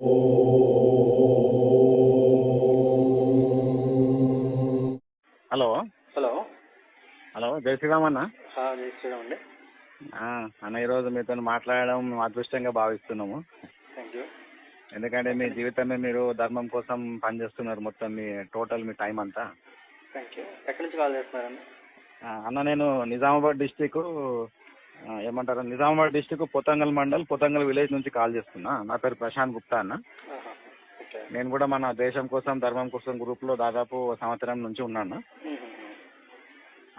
Hello hello hello జై శ్రీరామ్ అన్న. జై శ్రీరామ్ అండి. అన్న, ఈరోజు మీతో మాట్లాడడం అదృష్టంగా భావిస్తున్నాము. Thank you. ఎందుకంటే మీ జీవితమే మీరు ధర్మం కోసం పనిచేస్తున్నారు, మొత్తం మీ టైం అంతా. Thank you. ఎక్కడి నుంచి కాల్ చేస్తున్నారండి? అన్న, నేను నిజామాబాద్ డిస్టిక్ పొతంగల్ మండల్ పొతంగల్ విలేజ్ నుంచి కాల్ చేస్తున్నా. నా పేరు ప్రశాంత్ గుప్తా అన్న. నేను కూడా మన దేశం కోసం ధర్మం కోసం గ్రూప్లో దాదాపు సంవత్సరం నుంచి ఉన్నాను.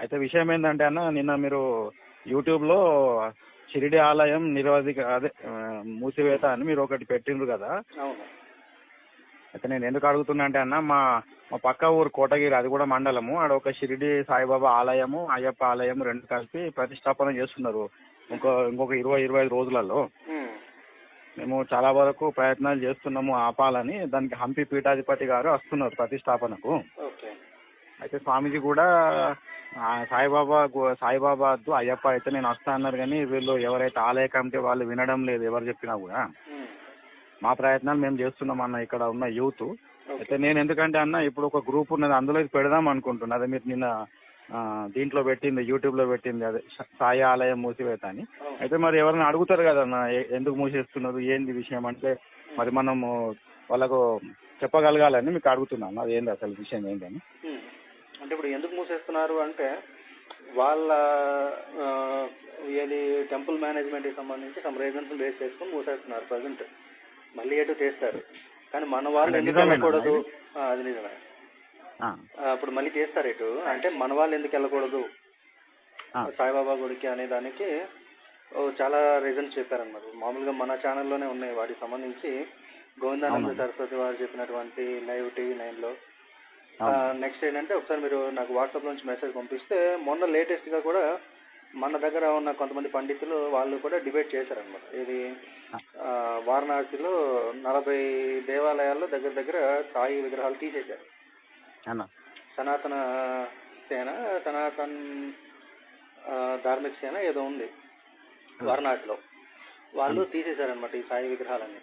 అయితే విషయం ఏంటంటే అన్న, నిన్న మీరు యూట్యూబ్లో షిరిడి ఆలయం మూసివేత అని మీరు ఒకటి పెట్టిండ్రు కదా. అయితే నేను ఎందుకు అడుగుతున్నా అంటే అన్న, మా పక్క ఊరు కోటగిరి, అది కూడా మండలము, ఆడ ఒక షిరిడి సాయిబాబా ఆలయము అయ్యప్ప ఆలయం రెండు కలిపి ప్రతిష్టాపన చేస్తున్నారు ఇంకొక 20-25 రోజులలో. మేము చాలా వరకు ప్రయత్నాలు చేస్తున్నాము ఆపాలని. దానికి హంపి పీఠాధిపతి గారు వస్తున్నారు ప్రతిష్టాపనకు. అయితే స్వామీజీ కూడా సాయిబాబా అయ్యప్ప అయితే నేను వస్తా అన్నారు, కానీ వీళ్ళు ఎవరైతే ఆలయ కమిటీ వాళ్ళు వినడం లేదు, ఎవరు చెప్పినా కూడా. మా ప్రయత్నాలు మేము చేస్తున్నాం అన్న, ఇక్కడ ఉన్న యూత్. అయితే నేను ఎందుకంటే అన్న, ఇప్పుడు ఒక గ్రూప్ ఉన్నది, అందులో ఇది పెడదాం అనుకుంటున్నా. అదే మీరు నిన్న దీంట్లో పెట్టింది, యూట్యూబ్లో పెట్టింది, అదే సాయి ఆలయం మూసివేత అని. అయితే మరి ఎవరైనా అడుగుతారు కదన్న, ఎందుకు మూసేస్తున్నారు, ఏంది విషయం అంటే, మరి మనము వాళ్ళకు చెప్పగలగాలని మీకు అడుగుతున్నాను. అది ఏంది అసలు విషయం ఏంటని. అంటే ఇప్పుడు ఎందుకు మూసేస్తున్నారు అంటే, వాళ్ళ ఏది టెంపుల్ మేనేజ్మెంట్కి సంబంధించి సమ్ రీజన్స్ బేస్ చేసుకుని మూసేస్తున్నారు ప్రజెంట్. మళ్ళీ ఎటు చేస్తారు, కానీ మన వాళ్ళు ఎందుకు వెళ్ళకూడదు? అది నిజమే. ఇప్పుడు మళ్ళీ చేస్తారు ఎటు అంటే, మన వాళ్ళు ఎందుకు వెళ్ళకూడదు సాయిబాబా గుడికి అనే దానికి చాలా రీజన్స్ చెప్పారన్నమాట. మామూలుగా మన ఛానల్లోనే ఉన్నాయి వాటికి సంబంధించి. గోవిందానంద సరస్వతి వారు చెప్పినటువంటి లైవ్ TV9లో. నెక్స్ట్ ఏంటంటే, ఒకసారి మీరు నాకు వాట్సాప్ నుంచి మెసేజ్ పంపిస్తే, మొన్న లేటెస్ట్గా కూడా మన దగ్గర ఉన్న కొంతమంది పండితులు వాళ్ళు కూడా డిబేట్ చేశారనమాట. ఇది వారణాసిలో 40 దేవాలయాల్లో దగ్గర సాయి విగ్రహాలు తీసేశారు. సనాతన ధార్మిక సేన ఏదో ఉంది వారణాసిలో, వాళ్ళు తీసేశారనమాట ఈ సాయి విగ్రహాలన్నీ.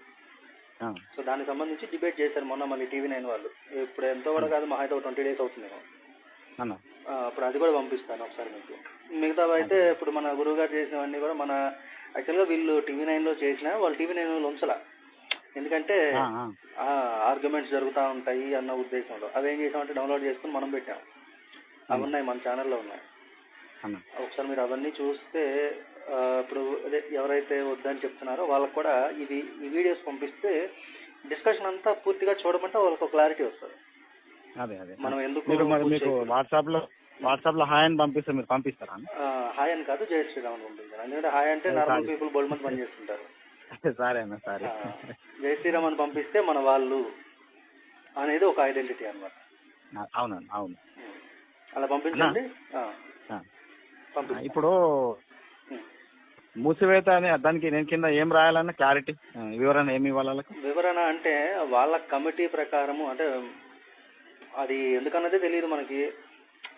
సో దానికి సంబంధించి డిబేట్ చేశారు మొన్న మళ్ళీ TV9 వాళ్ళు. ఇప్పుడు ఎంతో కూడా కాదు, మహా అయితే 20 days అవుతుందేమో. ఇప్పుడు అది కూడా పంపిస్తాను ఒకసారి మీకు. మిగతావి అయితే ఇప్పుడు మన గురువు గారు చేసినవన్నీ కూడా మన యాక్చువల్గా వీళ్ళు TV9లో చేసినా వాళ్ళు TV9లో ఉంచలా, ఎందుకంటే ఆర్గ్యుమెంట్స్ జరుగుతూ ఉంటాయి అన్న ఉద్దేశంలో. అవి ఏం చేసామంటే డౌన్లోడ్ చేసుకుని మనం పెట్టాం. అవి ఉన్నాయి, మన ఛానల్లో ఉన్నాయి. ఒకసారి మీరు అవన్నీ చూస్తే, ఇప్పుడు అదే ఎవరైతే వద్దని చెప్తున్నారో వాళ్ళకు కూడా ఈ వీడియోస్ పంపిస్తే డిస్కషన్ అంతా పూర్తిగా చూడమంటే వాళ్ళకి ఒక క్లారిటీ వస్తుంది. మనం ఎందుకు మీకు వాట్సాప్ లో హాయ్ అని పంపిస్తే మీరు పంపిస్తారా? హాయ్ అని కాదు, జై శ్రీరామ్ అని పంపిస్తాను. ఎందుకంటే హాయ్ అంటే నార్మల్ పీపుల్ బోల్డ్ మంది పని చేస్తుంటారు. సరే అన్న, సరే. జై శ్రీరామ్ అని పంపిస్తే మన వాళ్ళు అనేది ఒక ఐడెంటిటీ అన్నమాట. అవునండి, అవును. అలా పంపించండి. ఇప్పుడు మూసివేత అని దానికి నేను కింద ఏం రాయాలన్న క్లారిటీ వివరణ ఏమి ఇవ్వాలి? వివరణ అంటే వాళ్ళ కమిటీ ప్రకారము, అంటే అది ఎందుకన్నదే తెలియదు మనకి.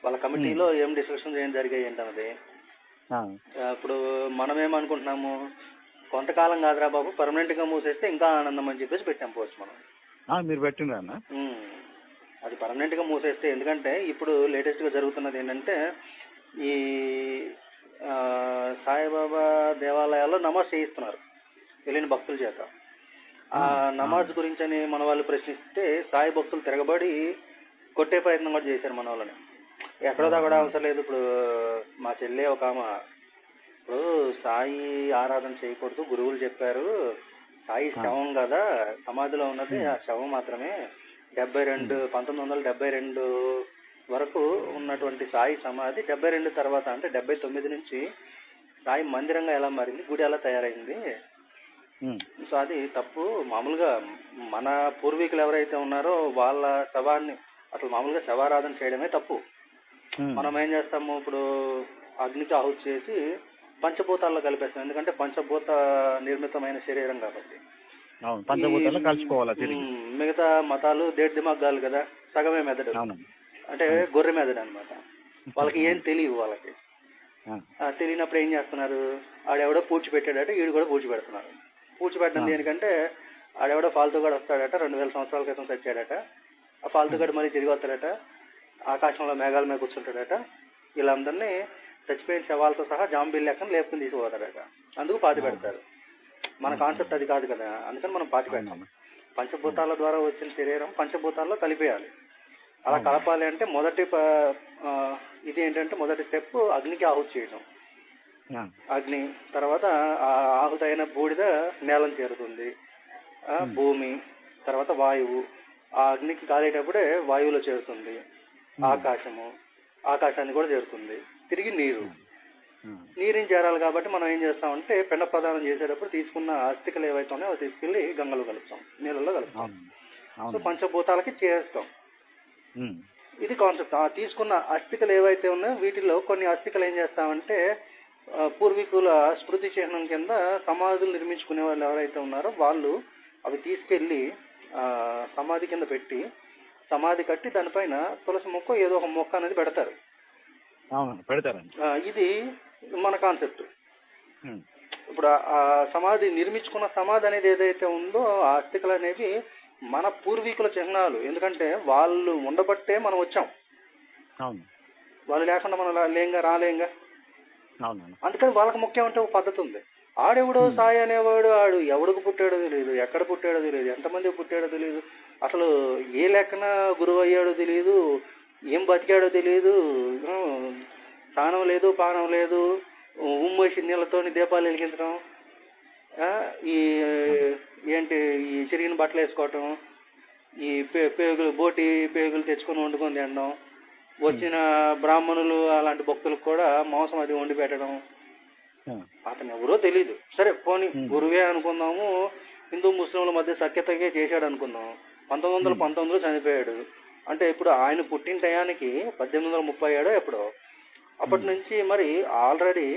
వాళ్ళ కమిటీలో ఏం డిస్కషన్స్ ఏం జరిగాయి ఏంటన్నది. ఇప్పుడు మనం ఏమనుకుంటున్నాము, కొంతకాలం కాదురా బాబు, పర్మనెంట్ గా మూసేస్తే ఇంకా ఆనందం అని చెప్పేసి పెట్టాం పోస్ట్ మనం. మీరు పెట్టిండ్రా? అది పర్మనెంట్ గా మూసేస్తే, ఎందుకంటే ఇప్పుడు లేటెస్ట్ గా జరుగుతున్నది ఏంటంటే, ఈ సాయిబాబా దేవాలయాల్లో నమాజ్ చేయిస్తున్నారు వెళ్ళిన భక్తుల చేత. ఆ నమాజ్ గురించి అని మన వాళ్ళు ప్రశ్నిస్తే సాయి భక్తులు తిరగబడి కొట్టే ప్రయత్నం కూడా చేశారు మన వాళ్ళని. ఎక్కడో దగ్గర అవసరం లేదు. ఇప్పుడు మా చెల్లె ఒక ఆమె, ఇప్పుడు సాయి ఆరాధన చేయకూడదు, గురువులు చెప్పారు, సాయి శవం కదా, సమాధిలో ఉన్నది ఆ శవం మాత్రమే. 1972 వరకు ఉన్నటువంటి సాయి సమాధి 72 తర్వాత, అంటే 79 నుంచి సాయి మందిరంగా ఎలా మారింది, గుడి ఎలా తయారైంది. సో అది తప్పు. మామూలుగా మన పూర్వీకులు ఎవరైతే ఉన్నారో వాళ్ళ శవాన్ని అసలు మామూలుగా శవారాధన చేయడమే తప్పు. మనం ఏం చేస్తాము, ఇప్పుడు అగ్నికి ఆహుతి చేసి పంచభూతాల్లో కలిపేస్తాం, ఎందుకంటే పంచభూత నిర్మితమైన శరీరం కాబట్టి. మిగతా మతాలు దేడ్ దిమాగ్గాలు కదా, సగమే మెదడు, అంటే గొర్రె మెదడు అనమాట. వాళ్ళకి ఏం తెలియవు. వాళ్ళకి తెలియనప్పుడు ఏం చేస్తున్నారు, ఆడెవడో పూడ్చిపెట్టాడంటే వీడు కూడా పూడ్చిపెడుతున్నారు. పూడ్చిపెట్టడం దేనికంటే ఆడెవడో ఫాల్తుగాడు వస్తాడట, 2000 సంవత్సరాల క్రితం చచ్చాడట. ఆ ఫాల్తుగాడు మళ్ళీ తిరిగి వస్తాడట, ఆకాశంలో మేఘాల మీద కూర్చుంటాడట. వీళ్ళందరినీ చచ్చిపోయిన శవాలతో సహా జాంబీలు లెక్కన లేపుకుని తీసుకుపోతాడట. అందుకు పాతి పెడతారు. మన కాన్సెప్ట్ అది కాదు కదా, అందుకని మనం పాతి పెడతాం. పంచభూతాల ద్వారా వచ్చిన శరీరం పంచభూతాల్లో కలిపేయాలి. అలా కలపాలి అంటే ఇది ఏంటంటే మొదటి స్టెప్ అగ్నికి ఆహుతి చేయడం. అగ్ని తర్వాత ఆహుతి అయిన బూడిద నేలను చేరుతుంది, భూమి తర్వాత వాయువు, ఆ అగ్నికి కాలేటప్పుడే వాయువులో చేరుతుంది, ఆకాశాన్ని కూడా చేరుతుంది, తిరిగి నీరుని చేరాలి. కాబట్టి మనం ఏం చేస్తామంటే పిండ ప్రదానం చేసేటప్పుడు తీసుకున్న అస్థికలు ఏవైతే ఉన్నాయో అవి తీసుకెళ్లి గంగలో కలుపుతాం, నీళ్ళలో కలుపుతాం. సో పంచభూతాలకి చేస్తాం. ఇది కాన్సెప్ట్. తీసుకున్న అస్థికలు ఏవైతే ఉన్నాయో వీటిలో కొన్ని అస్థికలు ఏం చేస్తామంటే పూర్వీకుల స్మృతి చిహ్నం కింద సమాధులు నిర్మించుకునే వాళ్ళు ఎవరైతే ఉన్నారో వాళ్ళు అవి తీసుకెళ్లి సమాధి కింద పెట్టి సమాధి కట్టి దానిపైన తులసి మొక్క ఏదో ఒక మొక్క అనేది పెడతారు. ఇది మన కాన్సెప్ట్. ఇప్పుడు ఆ సమాధి నిర్మించుకున్న సమాధి అనేది ఏదైతే ఉందో ఆ అస్థికలు అనేవి మన పూర్వీకుల చిహ్నాలు. ఎందుకంటే వాళ్ళు ఉండబట్టే మనం వచ్చాం, వాళ్ళు లేకుండా మనం రాలేంగా. అందుకని వాళ్ళకి ముఖ్యం అంటే ఒక పద్ధతి ఉంది. ఆడెవడో సాయి అనేవాడు ఆడు ఎవడికి పుట్టాడో తెలియదు, ఎక్కడ పుట్టాడో తెలియదు, ఎంతమంది పుట్టాడో తెలియదు, అసలు ఏ లెక్కన గురువు అయ్యాడో తెలియదు, ఏం బతికాడో తెలియదు, స్నానం లేదు పానం లేదు, ఉమ్మేసి నీళ్ళతోని దీపాలు వెలిగించడం, ఈ చిరిగిన బట్టలు వేసుకోవటం, ఈ బోటి పేగులు తెచ్చుకొని వండుకొని తినడం, వచ్చిన బ్రాహ్మణులు అలాంటి భక్తులకు కూడా మాంసం అది వండి పెట్టడం. అతను ఎవరో తెలీదు. సరే పోనీ గురువే అనుకుందాము, హిందూ ముస్లింల మధ్య సఖ్యతగా చేశాడు అనుకుందాం. 1919లో చనిపోయాడు అంటే ఇప్పుడు ఆయన పుట్టిన టయానికి 1837 ఎప్పుడో. అప్పటి నుంచి మరి ఆల్రెడీ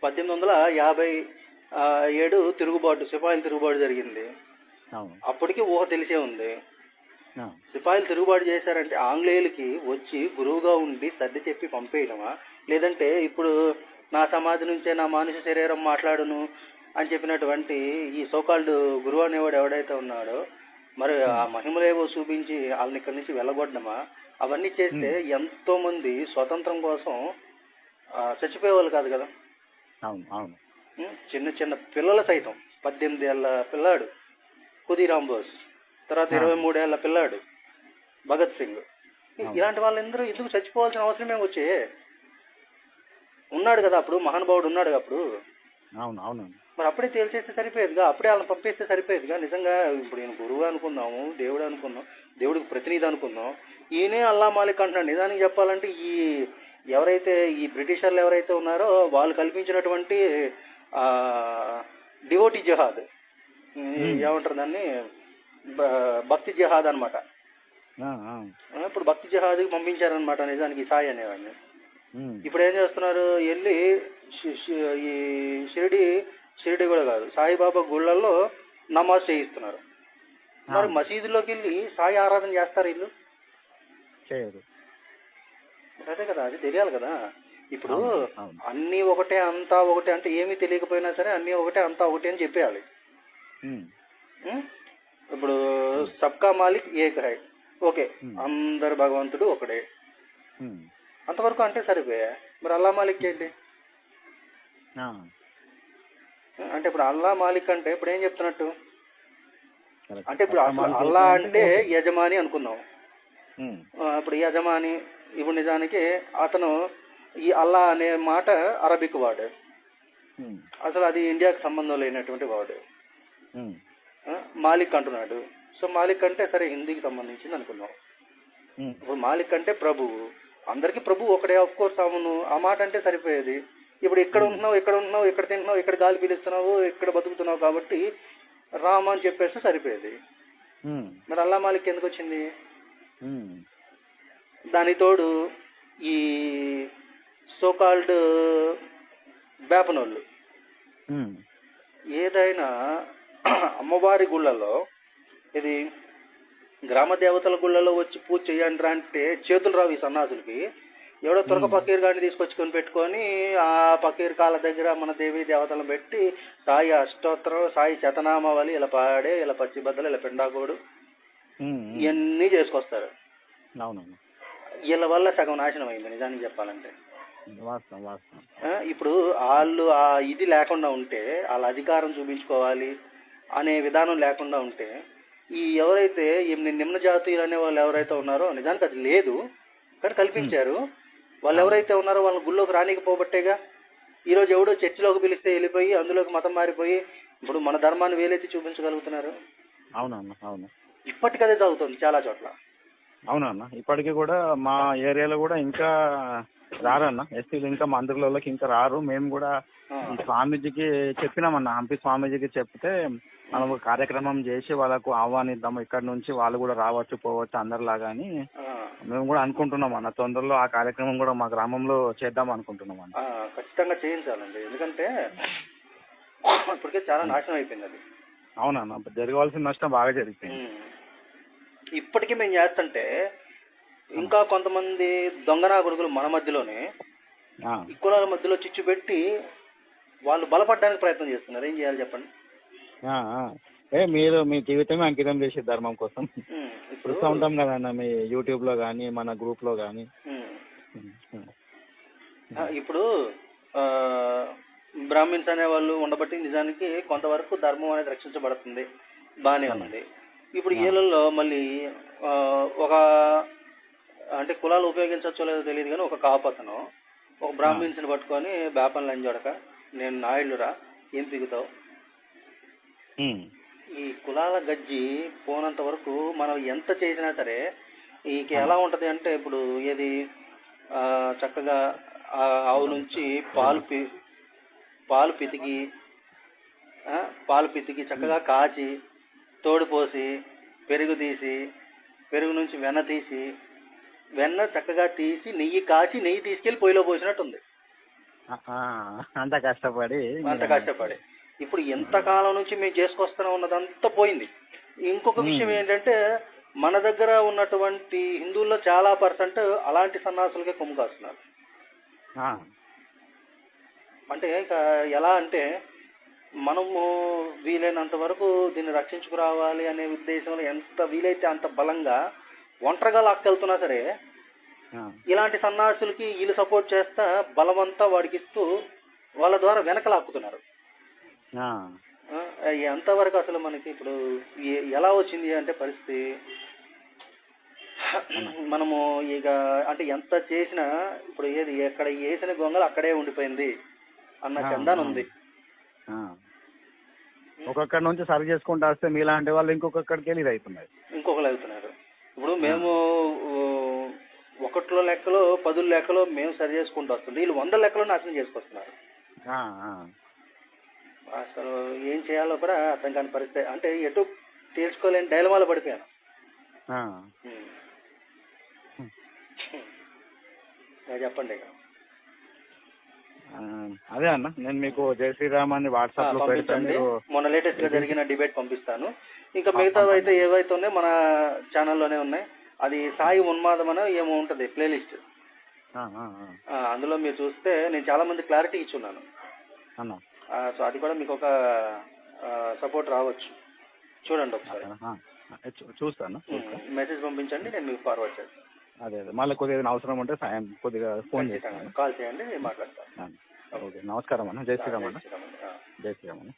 1857 తిరుగుబాటు, సిపాయిల తిరుగుబాటు జరిగింది. అప్పటికి ఊహ తెలిసే ఉంది. సిపాయిలు తిరుగుబాటు చేశారంటే ఆంగ్లేయులకి వచ్చి గురువుగా ఉండి సర్ది చెప్పి పంపేయడమా, లేదంటే ఇప్పుడు నా సమాధి నుంచే నా మానుష శరీరం మాట్లాడును అని చెప్పినటువంటి ఈ సోకాల్డ్ గురువు అనేవాడు ఎవడైతే ఉన్నాడో మరి ఆ మహిమలేవో చూపించి వాళ్ళని ఇక్కడి నుంచి వెళ్ళగొట్టడమా? అవన్నీ చేస్తే ఎంతో మంది స్వతంత్రం కోసం చచ్చిపోయేవాళ్ళు కాదు కదా. చిన్న చిన్న పిల్లలు సైతం, 18 ఏళ్ల పిల్లాడు ఖుదీరామ్ బోస్, తర్వాత 23 ఏళ్ల పిల్లాడు భగత్ సింగ్, ఇలాంటి వాళ్ళందరూ ఎందుకు చచ్చిపోవాల్సిన అవసరమే వచ్చే ఉన్నాడు కదా. అప్పుడు మహానుభావుడు ఉన్నాడు అప్పుడు. మరి అప్పుడే తేల్చేస్తే సరిపోయేదిగా, అప్పుడే వాళ్ళని పంపిస్తే సరిపోయేదిగా. నిజంగా ఇప్పుడు ఈయన గురువు అనుకుందాము, దేవుడు అనుకుందాం, దేవుడికి ప్రతినిధి అనుకుందాం, ఈయనే అల్లా మాలిక్ అంటున్నాడు. నిజానికి చెప్పాలంటే ఎవరైతే ఈ బ్రిటిషర్లు ఎవరైతే ఉన్నారో వాళ్ళు కల్పించినటువంటి డివోటీ జిహాద్, ఏమంటారు దాన్ని, భక్తి జిహాద్ అనమాట. ఇప్పుడు భక్తి జిహాద్కి పంపించారనమాట నిజానికి సాయి అనేవాడిని. ఇప్పుడు ఏం చేస్తున్నారు, వెళ్ళి ఈ షిరిడి కూడా కాదు, సాయిబాబా గుళ్ళల్లో నమాజ్ చేయిస్తున్నారు. మరి మసీదులోకి వెళ్ళి సాయి ఆరాధన చేస్తారు వీళ్ళు? చేయరు. అదే కదా, అది తెలియాలి కదా. ఇప్పుడు అన్నీ ఒకటే అంతా ఒకటే అంటే ఏమీ తెలియకపోయినా సరే అన్నీ ఒకటే అంతా ఒకటే అని చెప్పేయాలి. ఇప్పుడు సబ్కా మాలిక్ ఏక్ హై, ఓకే, అందరు భగవంతుడు ఒకడే, అంతవరకు అంటే సరిపోయా. మరి అల్లా మాలిక్ ఏంటి అంటే ఇప్పుడు అల్లా మాలిక్ అంటే ఇప్పుడు ఏం చెప్తున్నట్టు అంటే ఇప్పుడు అల్లా అంటే యజమాని అనుకుందాం. ఇప్పుడు యజమాని, ఇప్పుడు నిజానికి అతను ఈ అల్లా అనే మాట అరబిక్ వర్డ్, అసలు అది ఇండియాకి సంబంధం లేనటువంటి వర్డ్. మాలిక్ అంటున్నాడు, సో మాలిక్ అంటే సరే హిందీకి సంబంధించింది అనుకుందాం. ఇప్పుడు మాలిక్ అంటే ప్రభువు, అందరికి ప్రభు ఒకడే, ఆఫ్ కోర్స్ అవును, ఆ మాట అంటే సరిపోయేది. ఇప్పుడు ఇక్కడ ఉంటున్నావు, ఇక్కడ తింటున్నావు, ఇక్కడ గాలి పీలుస్తున్నావు, ఇక్కడ బతుకుతున్నావు కాబట్టి రామ అని చెప్పేస్తే సరిపోయేది. మరి అల్లా మాలిక్ ఎందుకు వచ్చింది? దాని తోడు ఈ సోకాల్డ్ వేపనోళ్ళు ఏదైనా అమ్మవారి గుళ్ళలో, ఇది గ్రామ దేవతల గుళ్ళలో వచ్చి పూజ చేయండి అంటే చేతులు రావు ఈ సన్నాసులకి. ఎవడో తురక పకీర్ గాడిని తీసుకొచ్చుకొని పెట్టుకొని ఆ పకీర్ కాళ్ళ దగ్గర మన దేవీ దేవతలను పెట్టి సాయి అష్టోత్తరం, సాయి శతనామావళి ఇలా పాడే, ఇలా పచ్చిబద్దలు, ఇలా పిండాకోడు ఇవన్నీ చేసుకొస్తారు. అవునవును. వీళ్ళ వల్ల సగం నాశనం అయింది నిజానికి చెప్పాలంటే. వాస్తవం వాస్తవం. ఇప్పుడు వాళ్ళు ఆ ఇది లేకుండా ఉంటే, వాళ్ళ అధికారం చూపించుకోవాలి అనే విధానం లేకుండా ఉంటే, ఈ ఎవరైతే నిమ్న జాతీయులు అనే వాళ్ళు ఎవరైతే ఉన్నారో, నిజానికి అది లేదు కానీ కల్పించారు, వాళ్ళు ఎవరైతే ఉన్నారో వాళ్ళ గుళ్ళోకి రానికపోబట్టేగా ఈరోజు ఎవడో చర్చిలోకి పిలిస్తే వెళ్ళిపోయి అందులోకి మతం మారిపోయి ఇప్పుడు మన ధర్మాన్ని వేలెత్తి చూపించగలుగుతున్నారు. అవునన్నా, అవును. ఇప్పటికదే జరుగుతుంది చాలా చోట్ల. అవునన్నా, ఇప్పటికీ కూడా మా ఏరియాలో కూడా ఇంకా రారన్న ఎస్టీలు, ఇంకా మందిర్లలోకి ఇంకా రారు. మేము కూడా ఈ స్వామీజీకి చెప్పినామన్నా, హంపి స్వామీజీకి చెప్తే మనం ఒక కార్యక్రమం చేసి వాళ్ళకు ఆహ్వానిద్దాము, ఇక్కడ నుంచి వాళ్ళు కూడా రావచ్చు పోవచ్చు అందరిలాగా అని మేము కూడా అనుకుంటున్నాం అన్న. తొందరలో ఆ కార్యక్రమం కూడా మా గ్రామంలో చేద్దాం అనుకుంటున్నాం అన్న. ఖచ్చితంగా చేయించాలండి, ఎందుకంటే ఇప్పటికే చాలా నాశనం అయిపోయింది అది. అవునన్నా, జరగవలసిన నష్టం బాగా జరిగిపోయింది. ఇప్పటికీ మేము చేస్తుంటే ఇంకా కొంతమంది దొంగనా కొడుకులు మన మధ్యలోనే ఈ కులాల మధ్యలో చిచ్చు పెట్టి వాళ్ళు బలపడడానికి ప్రయత్నం చేస్తున్నారు. ఏం చేయాలి చెప్పండి? మీరు మీ జీవితమే అంకితం చేసే ధర్మం కోసం చూస్తూ ఉంటాం కదన్న, మీ యూట్యూబ్ లో కానీ మన గ్రూప్ లో కానీ. ఇప్పుడు బ్రాహ్మిన్స్ అనే వాళ్ళు ఉండబట్టి నిజానికి కొంతవరకు ధర్మం అనేది రక్షించబడుతుంది, బాగానే ఉంది. ఇప్పుడు వీళ్ళల్లో మళ్ళీ ఒక అంటే కులాలు ఉపయోగించవచ్చో లేదో తెలియదు కానీ ఒక కాపతను ఒక బ్రాహ్మిన్స్ ని పట్టుకొని బేపన్ లంజోడక నేను నాయుడురా ఏం దిగుతావు, ఈ కులాల గజ్జి పోనంత వరకు మనం ఎంత చేసినా సరే ఈకి ఎలా ఉంటది అంటే, ఇప్పుడు ఏది చక్కగా ఆవు నుంచి పాలు పితికి చక్కగా కాచి తోడుపోసి పెరుగు తీసి, పెరుగు నుంచి వెన్న తీసి, వెన్న చక్కగా తీసి నెయ్యి కాచి నెయ్యి తీసుకెళ్లి పొయ్యిలో పోసినట్టుంది. అంత కష్టపడి ఇప్పుడు ఎంతకాలం నుంచి మేము చేసుకొస్తూనే ఉన్నదంతా పోయింది. ఇంకొక విషయం ఏంటంటే, మన దగ్గర ఉన్నటువంటి హిందువుల్లో చాలా పర్సెంట్ అలాంటి సన్నాసులకే కొమ్ము కాస్తున్నారు. అంటే ఇక ఎలా అంటే, మనము వీలైనంత వరకు దీన్ని రక్షించుకురావాలి అనే ఉద్దేశంలో ఎంత వీలైతే అంత బలంగా ఒంటరిగా లాక్కెళ్తున్నా సరే ఇలాంటి సన్నాసులకి వీళ్ళు సపోర్ట్ చేస్తా బలమంతా వాడికి ఇస్తూ వాళ్ళ ద్వారా వెనక లాక్కుతున్నారు. ఎంతవరకు అసలు మనకి ఇప్పుడు ఎలా వచ్చింది అంటే పరిస్థితి, మనము ఇక అంటే ఎంత చేసినా ఇప్పుడు ఏది ఎక్కడ వేసిన గొంగలు అక్కడే ఉండిపోయింది అన్న చందాన ఉంది. ఒక్కొక్కడి నుంచి సరి చేసుకుంటూ వస్తే మీలాంటి వాళ్ళు ఇంకొకరికి వెళ్ళి ఇంకొకరు అవుతున్నారు. ఇప్పుడు మేము 1 లెక్కలో 10 లెక్కలో మేము సరి చేసుకుంటూ వస్తుంది, వీళ్ళు 100 లెక్కలో నాశనం చేసుకొస్తున్నారు. అసలు ఏం చేయాలో కూడా అర్థం కాని పరిస్థితి, అంటే ఎటు తీర్చుకోలేని డైలమాలో పడిపోయాను. చెప్పండి. అదే అన్న, నేను మీకు జై శ్రీరామ్ అని వాట్సాప్ లో పంపించండి, మొన్న లేటెస్ట్ గా జరిగిన డిబేట్ పంపిస్తాను. ఇంకా మిగతా అయితే ఏవైతే ఉన్నాయో మన ఛానల్లోనే ఉన్నాయి. అది సాయి ఉన్మాదం అని ఏమో ఉంటది ప్లేలిస్ట్, అందులో మీరు చూస్తే నేను చాలా మంది క్లారిటీ ఇచ్చున్నాను. సో అది కూడా మీకు ఒక సపోర్ట్ రావచ్చు, చూడండి ఒకసారి. చూస్తాను, మెసేజ్ పంపించండి, నేను మీకు ఫార్వర్డ్ చేస్తాను. అదే మళ్ళీ కొద్దిగా అవసరం ఉంటే సాయం కొద్దిగా ఫోన్ చేస్తాను, కాల్ చేయండి, నేను మాట్లాడతాను. ఓకే, నమస్కారం అన్న. జై శ్రీరామ్ అన్న. జై శ్రీరామ్ అన్న.